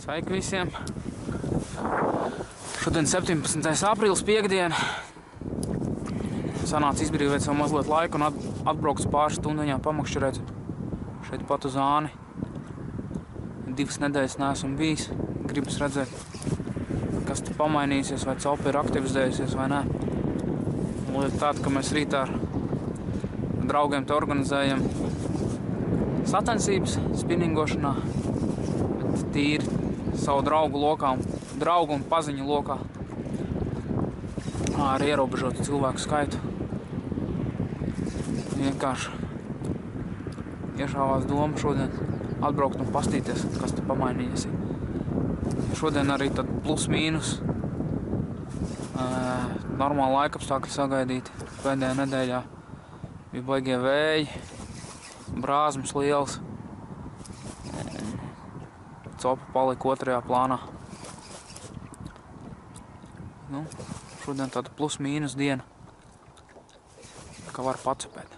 Sveiki visiem! Šodien 17. aprīlis piekdiena. Sanāca izbrīvēt savu mazliet laiku un atbraukt pāris stundiņām pamakšķerēt šeit pat uz Āni. 2 nedēļas neesmu bijis. Gribas redzēt, kas te pamainīsies, vai celpa ir aktivizējusies vai nē. Lieta tāda, ka mēs rītā ar draugiem te organizējam sacensības spinningošanā, bet tīri savu draugu lokā, draugu un paziņu lokā ar ierobežotu cilvēku skaitu. Vienkārši iešāvās doma šodien atbraukt un pastīties, kas te pamainījies. Šodien arī tad plus mīnus normāli laikapstākļi sagaidīti. Pēdējā nedēļā bija baigie vēji, brāzmas liels. Copa palika 2. plānā. Nu, šodien tāda plus mīnus diena, ka var pacepēt.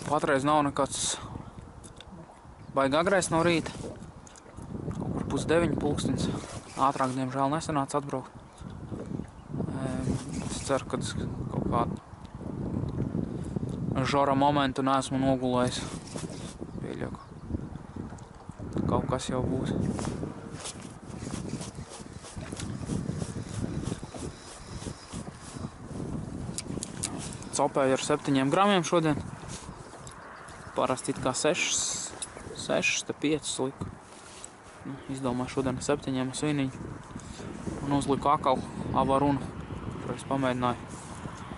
Patreiz nav nekāds baigi agrais no rīta. Kaut kur 8:30 pulkstens. Ātrāk, diemžēl, nesanāca atbraukt. Es ceru, ka kaut kādu žora momentu neesmu nogulējis. Pieļauju, ka kaut kas jau būs. Copēju ar 7 gramiem šodien. Parasti it kā 6, te 5 liku. Izdomāju šodien 7 sviniņu un uzliku akal avarunu, kur es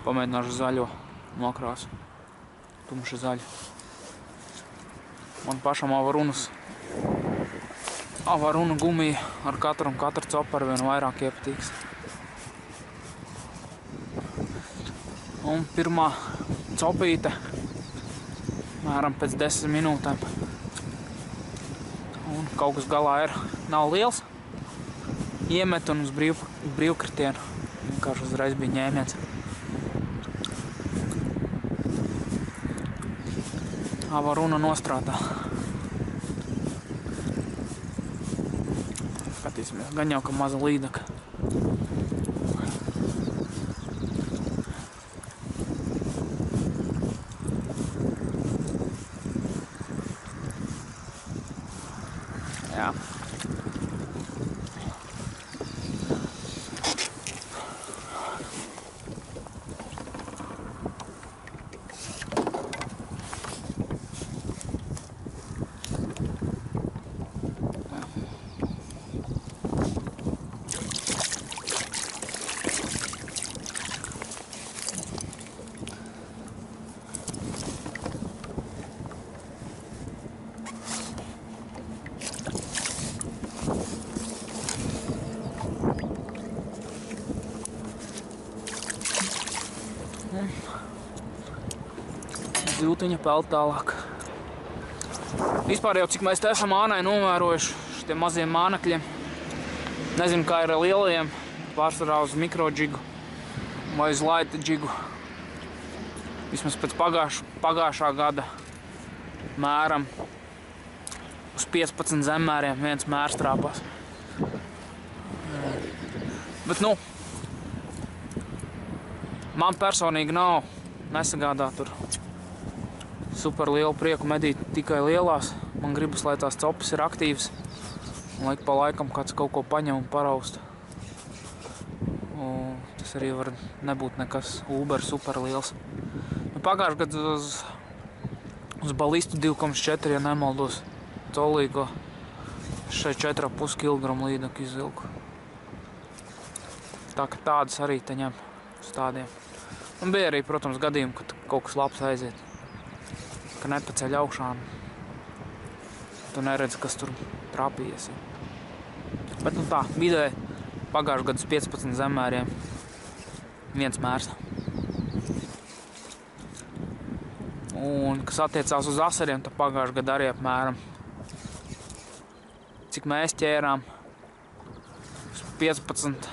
pamēģināšu zaļo nokrāsu, tumši zaļu. Man pašam avarunu gumija ar katru copu ar vien vairāk iepatīks. Un pirmā copīte mēram pēc 10 minūtēm. Un kaut kas galā nav liels. Iemet un uz brīvkritienu. Vienkārši uzreiz bija ņēmiens. Avaruna nostrādā. Skatīsimies, gan jau, ka maza līdaka. Jā. Ziltiņa peld tālāk. Vispār jau cik mēs te esam Ānai novērojuši šitiem maziem mānekļiem. Nezinu, kā ir ar lielajiem, pārsvarā uz mikrodžigu vai uz laita džigu. Vismaz pēc pagājušā gada mēram uz 15 zemmēriem viens mērs trāpās. Bet nu, man personīgi nav nesagādā tur super lielu prieku medīt tikai lielās. Man gribas, lai tās copas ir aktīvas. Un laik pa laikam kāds kaut ko paņem un paraust. Un tas arī var nebūt nekas super liels. Nu, pagājuši gadu uz balistu 2,4, ja nemaldos, colīgo šeit 4,5 kg līdaku izvilku. Tā ka tādas arī te ņem uz tādiem. Un bija arī, protams, gadījumi, kad kaut kas labs aiziet. Ka nepaceļ augšā un tu neredzi, kas tur trāpījies. Bet nu tā, vidēji pagājuši gadus 15 zemmēriem viens mērs. Un, kas attiecās uz aseriem, tad pagājuši gadu arī apmēram. Cik mēs ķērām? 15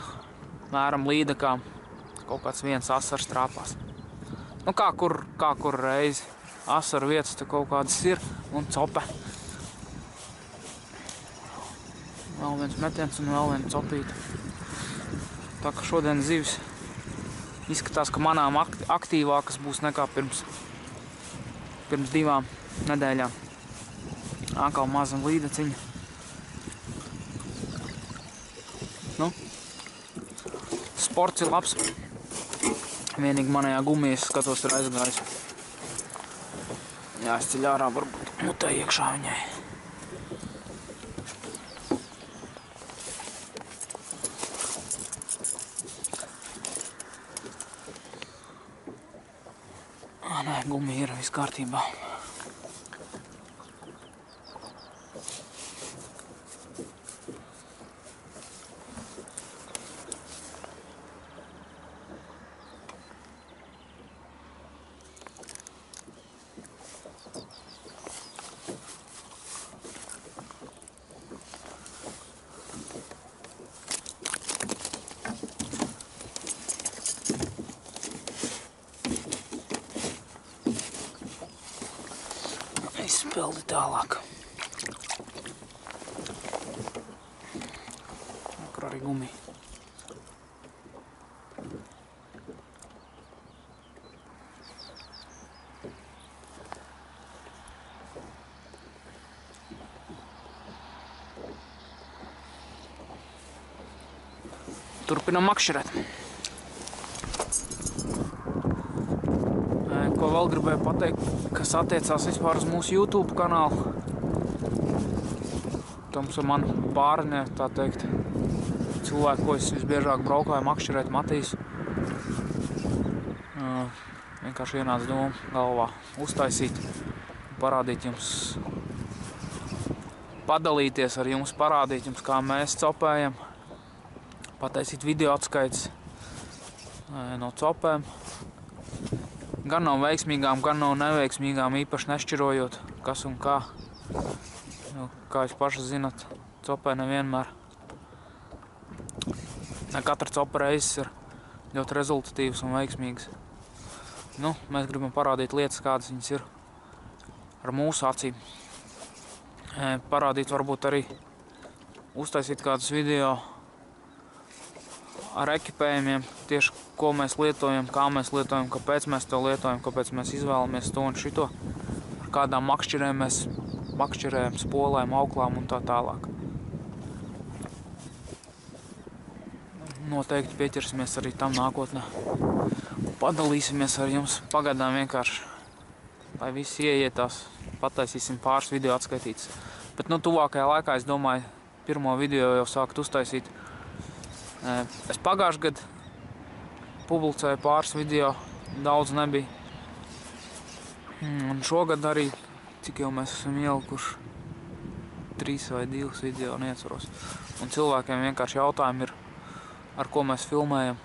mēram līda kā kaut kāds viens asars trāpās. Nu, kā kur reizi. Asaru vietas te kaut kādas ir un cope. Vēl viens metiens un vēl viens copīta. Tā ka šodien zivis izskatās, ka manām aktīvākas būs nekā pirms 2 nedēļām. Atkal maza līdeciņa. Nu, sports ir labs. Vienīgi manajā gumijas skatos ir aizgājis. Jāizceļ ārā varbūt mutē iekšā viņai. Nē, gumija ir viss kārtībā. Izspildi tālāk. Kur arī gumija. Turpinam makšķerēt. Ko vēl gribēju pateikt, kas attiecās vispār uz mūsu YouTube kanālu. Tums ar mani pārņē, tā teikt, cilvēku, ko es visbiežāk braukāju makšķerēt Matīs. Vienkārši ienāca doma galvā uztaisīt, parādīt jums, padalīties ar jums, parādīt jums, kā mēs copējam, pataisīt video atskaits no copēm. Gan nav veiksmīgām, gan nav neveiksmīgām, īpaši nešķirojot, kas un kā. Jo, kā jūs paši zinat, copē nevienmēr. Ne katra copa reizes ir ļoti rezultatīvas un veiksmīgas. Nu, mēs gribam parādīt lietas, kādas viņas ir ar mūsu acīm. Parādīt varbūt arī uztaisīt kādus video ar ekipējumiem, tieši ko mēs lietojam, kā mēs lietojam, kāpēc mēs to lietojam, kāpēc mēs izvēlamies to un šito, ar kādām makšķerēm mēs makšķerējam, spolēm, auklām un tā tālāk. Noteikti pieķersimies arī tam nākotnē. Padalīsimies ar jums pagaidām vienkārši, lai visi ieietās, pataisīsim pāris video atskaitītas. Bet nu tuvākajā laikā, es domāju, pirmo video jau sākt uztaisīt. Es pagājuši gadu publicēju pāris video, daudz nebija. Un šogad arī, cik jau mēs esam ielikuši, 3 vai 2 video, neatceros. Un cilvēkiem vienkārši jautājumi ir, ar ko mēs filmējam.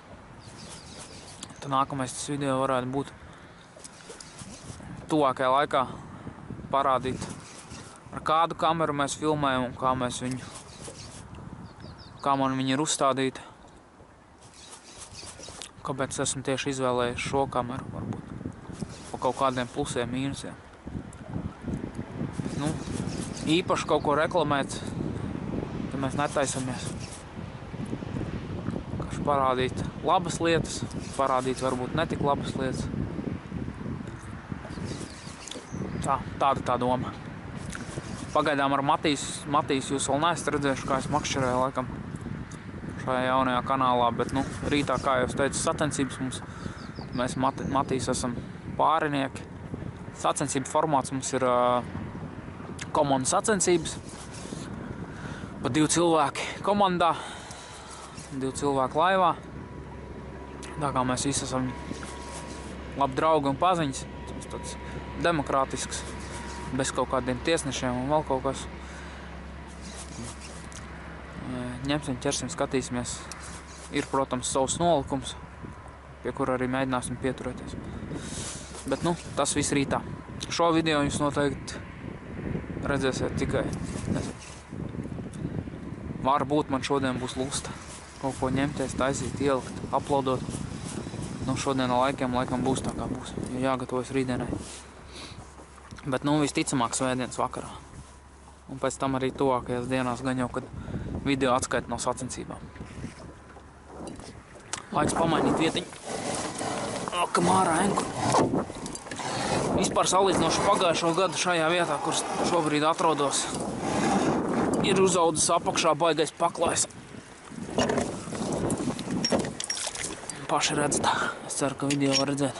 Tad nākamais tas video varētu būt tuvākajā laikā parādīt, ar kādu kameru mēs filmējam un kā man viņa ir uzstādīta. Kāpēc esmu tieši izvēlējies šo kameru, varbūt, pa kaut kādiem plusiem, mīnusiem. Nu, īpaši kaut ko reklamēt, ja mēs netaisamies. Kāši parādīt labas lietas, parādīt varbūt netik labas lietas. Tāda tā doma. Pagaidām ar Matīs jūs vēl neesat redzējuši, kā es makšķerēju laikam šajā jaunajā kanālā, bet nu, rītā, kā jau es teicu, sacensības mums, mēs Matīs esam pārinieki. Sacensību formāts mums ir komandas sacensības. Pa 2 cilvēki komandā, 2 cilvēki laivā. Tā kā mēs visi esam labi draugi un paziņas, tas tāds demokrātisks, bez kaut kādiem tiesnešiem un vēl kaut kas. Ņemsim, ķersim, skatīsimies. Ir, protams, savs nolikums, pie kura arī mēģināsim pieturēties. Bet, nu, tas viss rītā. Šo video jūs noteikti redzēsiet tikai, nezinu. Varbūt man šodien būs lusta kaut ko ņemties, taisīt, ielikt, uploadot. Nu, šodien laikam būs tā kā būs, jo jāgatavojas rītdienai. Bet, nu, visticamāk svētdienas vakarā. Un pēc tam arī tuvākajās dienās gan jau, kad video atskaita no sacensībām. Laiks pamainīt vietiņu. Kam ārā enkuru. Vispār salīdzinoši pagājušo gadu šajā vietā, kur šobrīd atrodos, ir uzaudzis apakšā baigais paklājs. Paši redzat, es ceru, ka video var redzēt.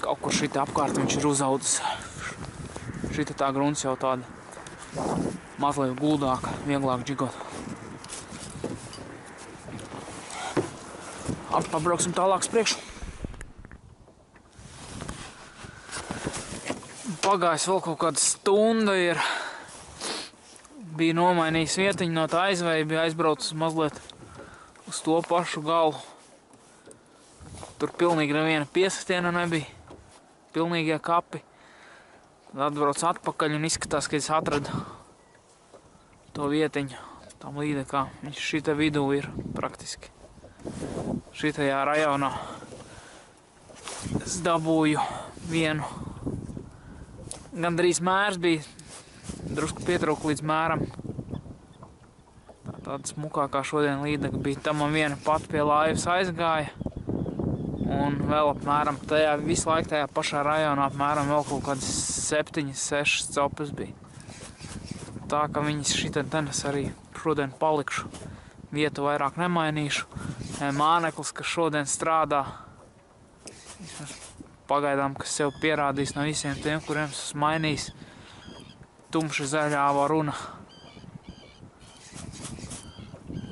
Kaut kur šitā apkārt viņš ir uzaudzis. Šita tā grunts jau tāda mazliet guldāka, vieglāk džigot. Pabrauksim tālāk priekšu. Pagājis vēl kaut kāda stunda ir. Bija nomainījis vietiņu no tā aizvēja, bija aizbraucis mazliet uz to pašu galu. Tur pilnīgi neviena piesatiena nebija. Pilnīgie kapi. Tad atbrauc atpakaļ un izskatās, ka es atradu to vietiņu tam līdekā. Viņš šita vidū ir praktiski. Šitajā rajonā es dabūju vienu. Gandrīz mērs bija, drusku pietrūka līdz mēram. Tāda smukākā šodien līdeka bija. Tam man viena pat pie laivas aizgāja. Un vēl apmēram tajā, visu laiku tajā pašā rajonā apmēram vēl kaut kādas 7-6 copas bija. Tā, ka viņas šitien tenes arī šodien palikšu. Vietu vairāk nemainīšu. Māneklis, kas šodien strādā, pagaidām, kas sev pierādīs no visiem tiem, kuriem esmu mainījis, tumši zaļā varuna.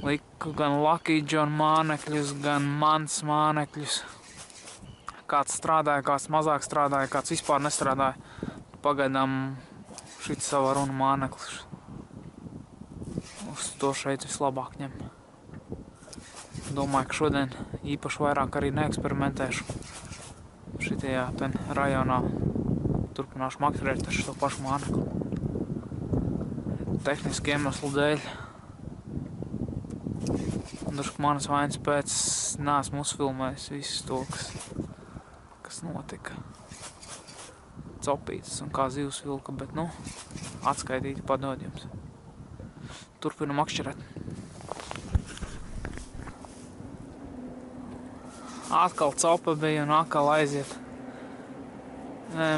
Liku gan Lucky John mānekļus, gan mans mānekļus. Kāds strādāja, kāds mazāk strādāja, kāds vispār nestrādāja. Pagaidām šits savu varuna māneklis. Uz to šeit vislabāk ņem. Domāju, ka šodien īpaši vairāk arī neeksperimentēšu. Šitajā ten rajonā turpināšu makturēt ar šo pašu mānekli. Tehniski iemeslu dēļ. Drusku manas vainas pēc neesmu uzfilmējis visu to, kas notika. Copītas un kā zivs vilka, bet, nu, atskaitīti padod jums. Turpinu makšķerēt. Atkal copa bija un atkal aiziet.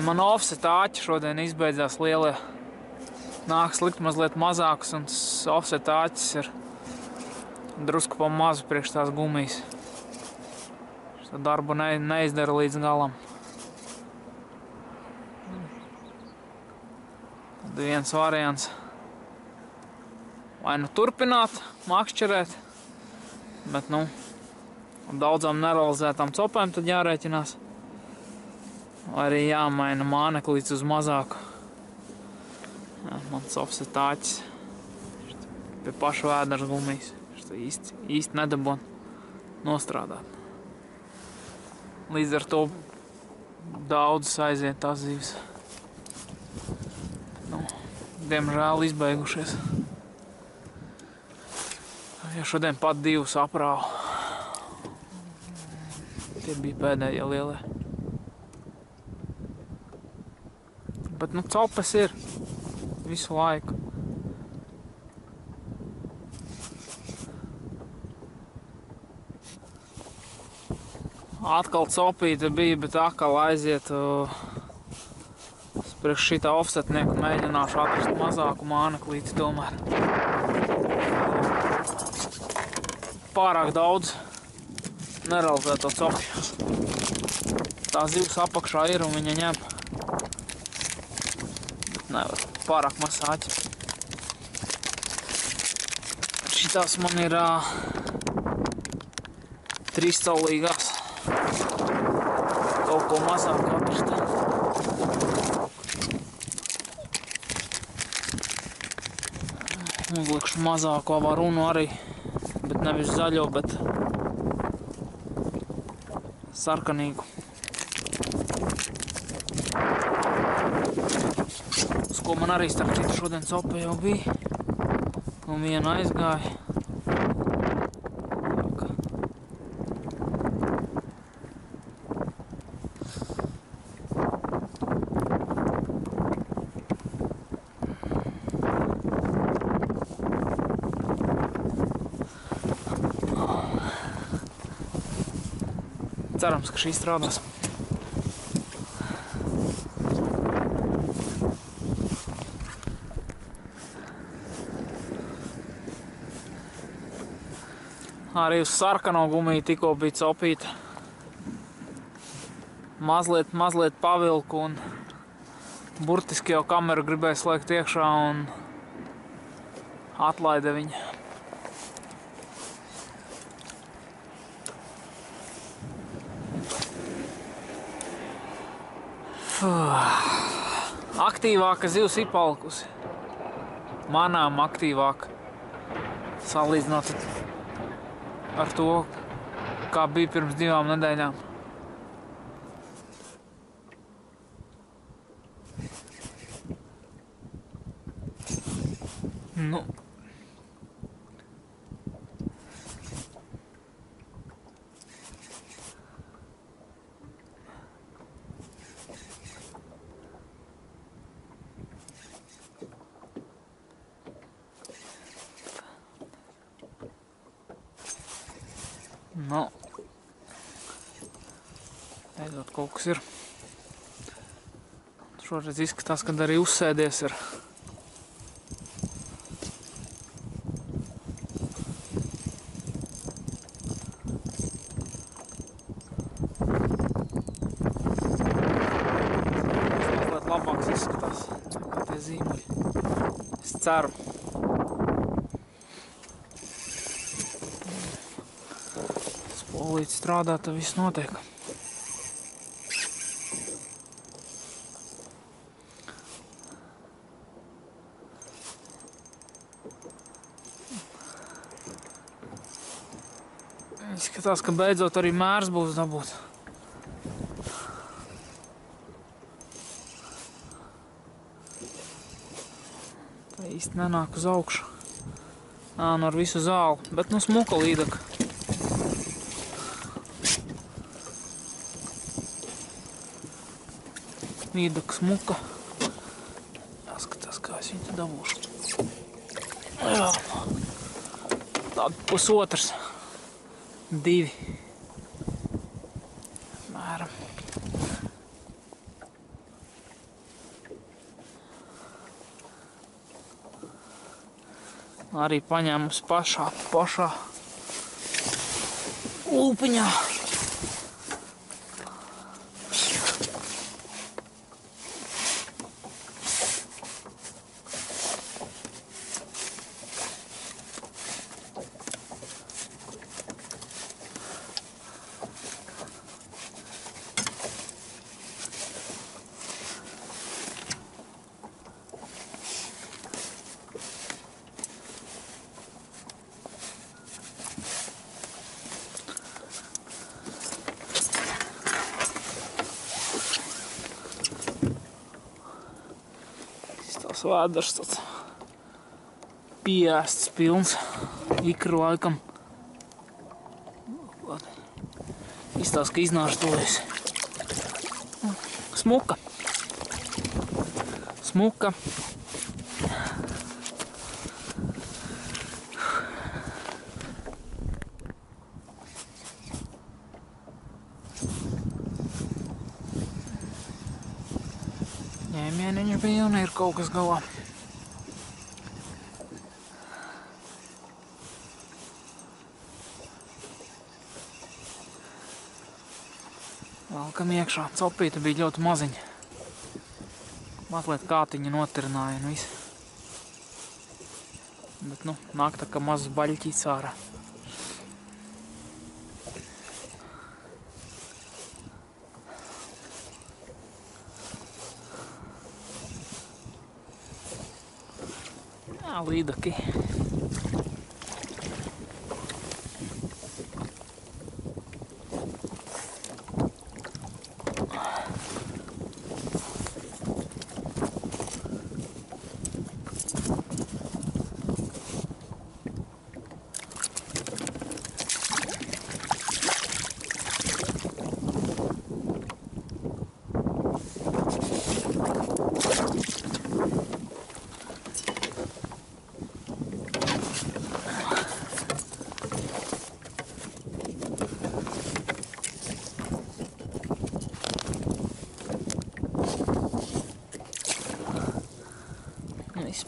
Man offset āķi šodien izbeidzās lielie. Nāks likt mazliet mazākus un offset āķis ir drusku pa mazu priekš tās gumijas. Šo darbu neizdara līdz galam. Tad viens variants. Vai nu turpināt makšķerēt, bet, nu, daudzām nerealizētām copēm tad jārēķinās. Vai arī jāmaina māneklīts uz mazāku. Mans offset āķis. Pie paša vēders gumijas. Īsti nedabon nostrādāt. Līdz ar to daudzas aiziet tās zivis. Nu, diemžēl izbeigušies. Ja šodien pat divus aprāvu. Tie bija pēdējie lielie. Bet, nu, copes ir visu laiku. Atkal copīte bija, bet atkal aiziet priekš šitā offsetnieku mēģināšu atrast mazāku māneklīti tomēr. Pārāk daudz nerealizēto copju. Tā zivs apakšā ir un viņa ņem. Bet nevar. Pārāk maz āķi. Šitās man ir 3 caulīgās. Kaut ko mazāk atrast. Uzlikšu mazāko varunu arī, bet nevis zaļo, bet sarkanīgu. Uz ko man arī starp citu šodien copa jau bija. Un viena aizgāja. Cerams, ka šī strādās. Arī uz sarkano gumiju tikko bija copīta. Mazliet pavilku un burtiski jau kameru gribēja slēgt iekšā un atlaida viņa. Aktīvāka zivs ir palikusi. Manām aktīvāka. Salīdzinot ar to, kā bija pirms 2 nedēļām. Nu. Nu, beidzot kaut kas ir. Šoreiz izskatās, kad arī uzsēdies ir. Mazliet labāks izskatās, kā tie zīmuļi. Es ceru. Polīti strādā, tad viss notiek. Izskatās, ka beidzot arī mērs būs dabūt. Tā īsti nenāk uz augšu. Nu ar visu zāli, bet nu smuka līdaka. Līdaka smuka. Jāskatās, kā es viņu te dabūšu. Jā. Tāda pusotrs. 2. Mēram. Arī paņēmus pašā lūpiņā. Tas vēders tāds pieēsts pilns. Ikru laikam. Izstāst, ka iznārstojas. Smuka. Smuka. Ņēmieniņš bija un ir kaut kas galā. Valkam iekšā. Copīta bija ļoti maziņa. Mazliet kātiņa notirināja un viss. Bet nu, nāk tā kā mazs baļķīts ārā. Jā, līdaki.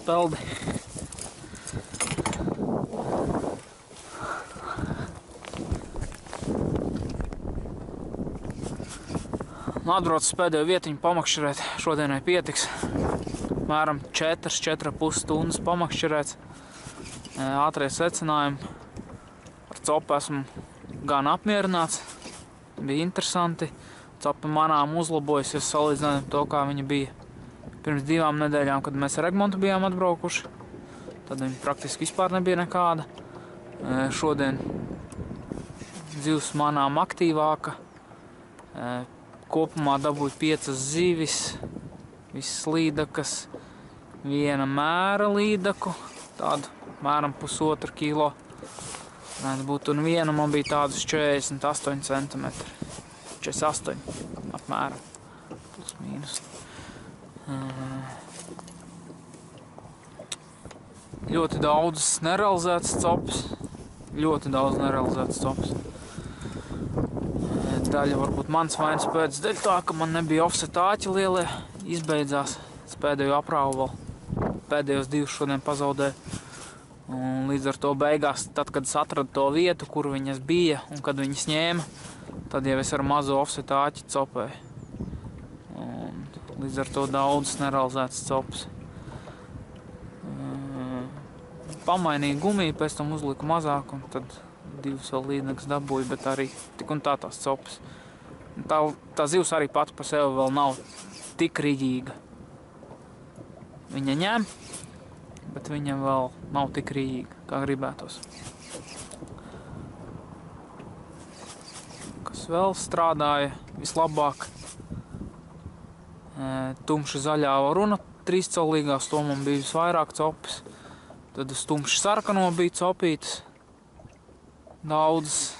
peldi. Atbrauc uz pēdējo vietiņu pamakšķerēt. Šodienai pietiks. Mēram 4,5 stundas pamakšķerēts. Ātrie secinājumi. Ar copu esmu gan apmierināts. Bija interesanti. Copa manām uzlabojusies salīdzinājumā to, kā viņa bija pirms 2 nedēļām, kad mēs ar Egmontu bijām atbraukuši. Tad viņa praktiski vispār nebija nekāda. Šodien zivs manām aktīvāka. Kopumā dabūju 5 zivis, visas līdakas, 1 mēra līdaku, tādu mēram 1,5 kilo. Un viena man bija tādus 48 cm, 48 apmēram, plus mīnus. Ļoti daudz nerealizētas copas, Daļa varbūt mans vainas pēc dēļ tā, ka man nebija offset āķi lielie, izbeidzās. Es pēdējo aprāvu vēl, pēdējos 2 šodien pazaudēju. Un līdz ar to beigās, tad, kad es atradu to vietu, kur viņas bija un kad viņas ņēma, tad jau es ar mazo offset āķi copēju. Un līdz ar to daudz nerealizētas copas. Pamainīju gumiju, pēc tam uzliku mazāk un tad 2 vēl līdnekas dabūju, bet arī tik un tā tās copas. Tā zivs arī pati par sevi vēl nav tik riģīga. Viņa ņem, bet viņa vēl nav tik riģīga, kā gribētos. Kas vēl strādāja vislabāk? Tumši zaļā runa 3-colīgās, to man bija visvairāk copas. Tad uz tumši sarkano bija copītas. Daudz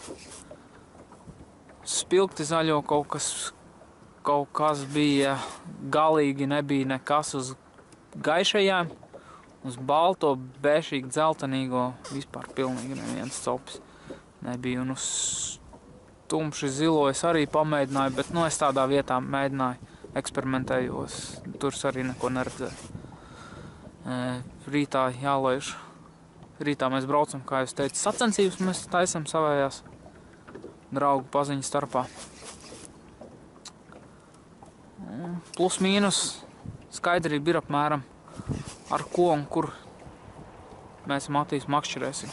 spilgti zaļo kaut kas bija, galīgi nebija nekas uz gaišajām, uz balto, bēšīgi dzeltenīgo, vispār pilnīgi neviens cops nebija. Un uz tumši zilo es arī pamēģināju, bet es tādā vietā mēģināju, eksperimentējos, tur arī neko neredzēju. Rītā jālaiž. Rītā mēs braucam, kā jūs teicu, sacensības mēs taisam savējās draugu paziņu starpā. Plus mīnus skaidrība ir apmēram ar ko un kur mēs Matīs makšķerēsim.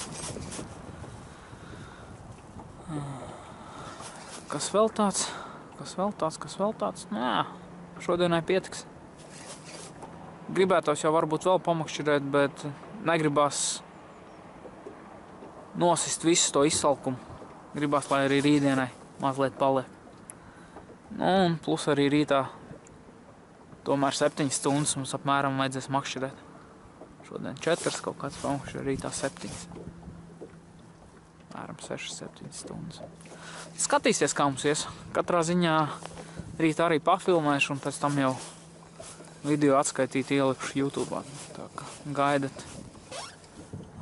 Kas vēl tāds? Nē, šodienai pietiks. Gribētos jau varbūt vēl pamakšķerēt, bet negribās nosist visu to izsalkumu. Gribās, lai arī rītdienai mazliet paliek. Un plus arī rītā tomēr 7 stundas mums apmēram vajadzēs makšķerēt. Šodien 4 kaut kāds pamakšķerēt, rītā 7. Apmēram 6-7 stundas. Skatīsies, kā mums ies. Katrā ziņā rītā arī pafilmēšu un pēc tam jau video atskaitīt ielikšu YouTube. Tā kā gaidat,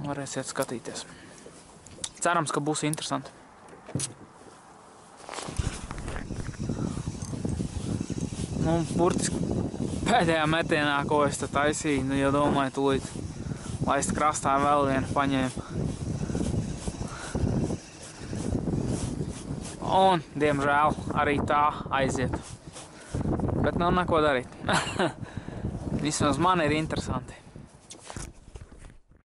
varēsiet skatīties. Cerams, ka būs interesanti. Burtiski pēdējā metienā, ko es te taisīju, jau domāju tūlīt laist krastā vēl vienu paņēmu. Un, diemžēl, arī tā aiziet. Bet nav neko darīt. Vismaz man ir interesanti.